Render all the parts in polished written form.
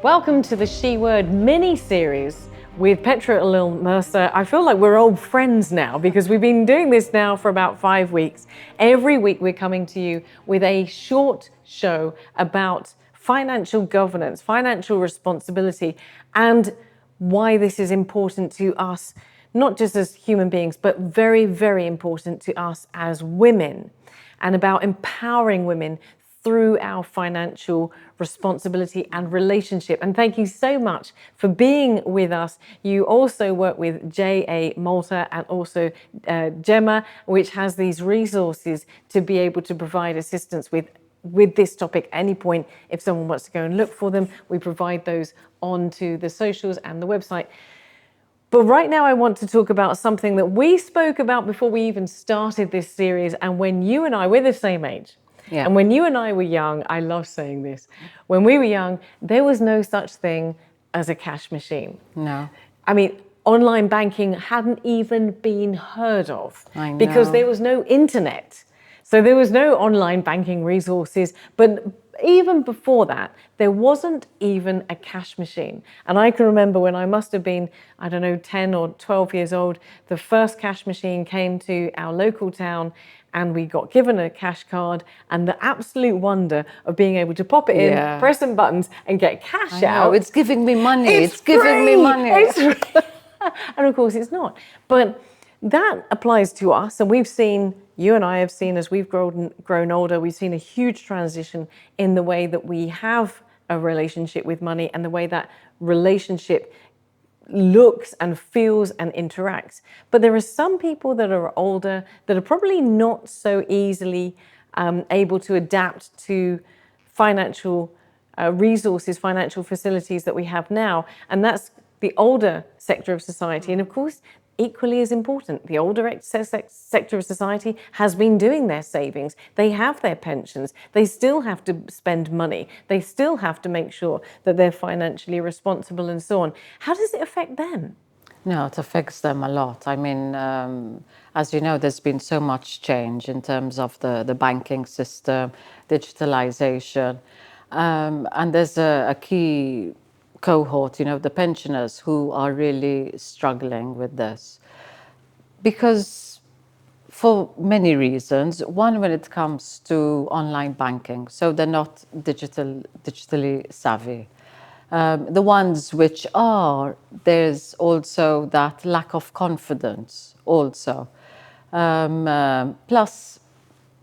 Welcome to the She Word mini-series with Petra Ellul Mercer. I feel like we're old friends now because we've been doing this now for about 5 weeks. Every week we're coming to you with a short show about financial governance, financial responsibility, and why this is important to us, not just as human beings, but very, very important to us as women, and about empowering women through our financial responsibility and relationship. And thank you so much for being with us. You also work with J.A. Malta and also Gemma, which has these resources to be able to provide assistance with this topic at any point. If someone wants to go and look for them, we provide those onto the socials and the website. But right now I want to talk about something that we spoke about before we even started this series, and when you and I, we're the same age. Yeah. And when you and I were young, I love saying this, when we were young, there was no such thing as a cash machine. No. I mean, online banking hadn't even been heard of. I know. Because there was no internet. So there was no online banking resources, but even before that, there wasn't even a cash machine. And I can remember when I must have been, 10 or 12 years old, the first cash machine came to our local town and we got given a cash card, and the absolute wonder of being able to pop it in, press some buttons and get cash out. It's giving me money. It's giving me money. It's free. And of course it's not. But that applies to us, and we've seen, you and I have seen, as we've grown older, we've seen a huge transition in the way that we have a relationship with money and the way that relationship looks and feels and interacts. But there are some people that are older that are probably not so easily able to adapt to financial resources, financial facilities that we have now. And that's the older sector of society. And of course, equally as important, the older sector of society has been doing their savings. They have their pensions. They still have to spend money. They still have to make sure that they're financially responsible and so on. How does it affect them? No, it affects them a lot. I mean, as you know, there's been so much change in terms of the banking system, digitalisation, and there's a key cohort, the pensioners, who are really struggling with this. Because for many reasons. One, when it comes to online banking, so they're not digitally savvy. The ones which are, there's also that lack of confidence also. Plus,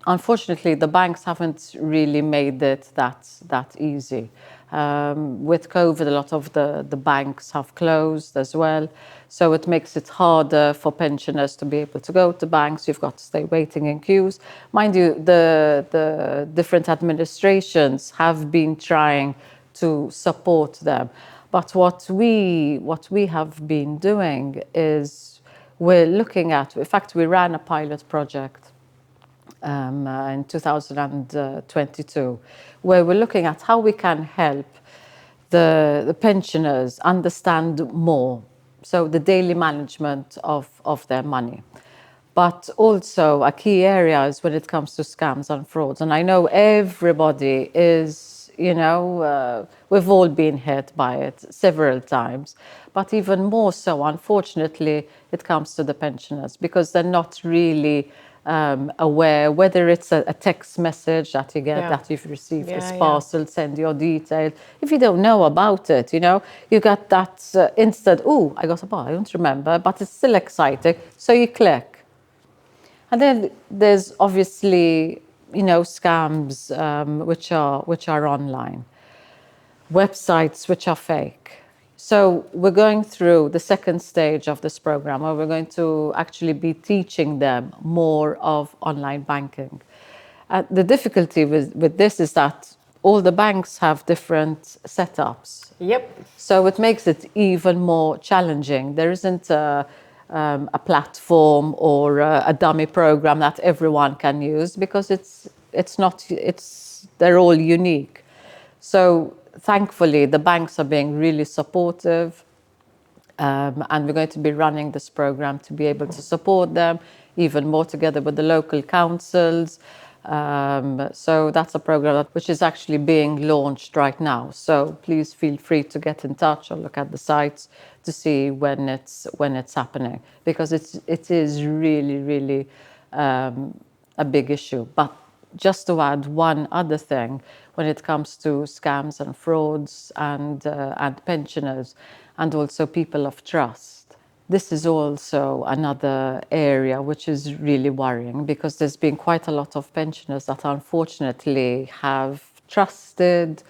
unfortunately, the banks haven't really made it that easy. With COVID, a lot of the banks have closed as well. So it makes it harder for pensioners to be able to go to banks. You've got to stay waiting in queues. Mind you, the different administrations have been trying to support them. But what we have been doing is we're looking at, in fact, we ran a pilot project in 2022, where we're looking at how we can help the pensioners understand more, so the daily management of their money. But also a key area is when it comes to scams and frauds. And I know everybody is, we've all been hit by it several times, but even more so, unfortunately, it comes to the pensioners because they're not really aware, whether it's a text message that you get, that you've received as parcel, send your details. If you don't know about it, you got that instant, I got a parcel, I don't remember, but it's still exciting, so you click. And then there's obviously, scams which are online, websites which are fake. So we're going through the second stage of this program where we're going to actually be teaching them more of online banking. The difficulty with this is that all the banks have different setups. Yep. So it makes it even more challenging. There isn't a platform or a dummy program that everyone can use because they're all unique. So thankfully, the banks are being really supportive, and we're going to be running this program to be able to support them even more together with the local councils, So that's a program which is actually being launched right now. So please feel free to get in touch or look at the sites to see when it's happening, because it is really a big issue. But just to add one other thing, when it comes to scams and frauds and pensioners and also people of trust, this is also another area which is really worrying, because there's been quite a lot of pensioners that unfortunately have trusted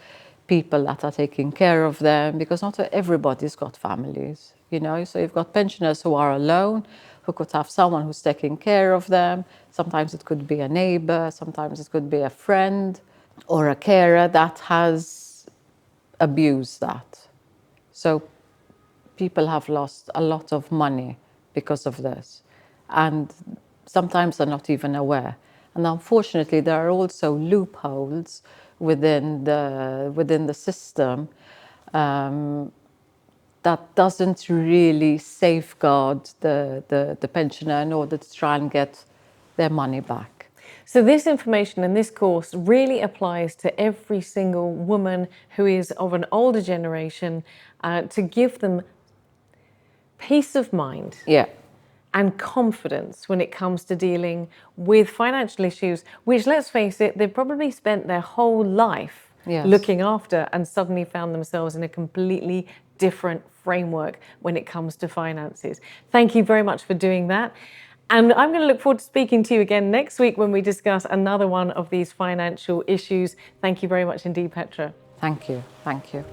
people that are taking care of them, because not everybody's got families, you know. So you've got pensioners who are alone, who could have someone who's taking care of them. Sometimes it could be a neighbor, sometimes it could be a friend or a carer that has abused that. So people have lost a lot of money because of this, and sometimes they're not even aware. And unfortunately, there are also loopholes within the system that doesn't really safeguard the pensioner in order to try and get their money back. So this information and this course really applies to every single woman who is of an older generation, to give them peace of mind. Yeah. And confidence when it comes to dealing with financial issues, which, let's face it, they've probably spent their whole life looking after, and suddenly found themselves in a completely different framework when it comes to finances. Thank you very much for doing that. And I'm going to look forward to speaking to you again next week when we discuss another one of these financial issues. Thank you very much indeed, Petra. Thank you. Thank you.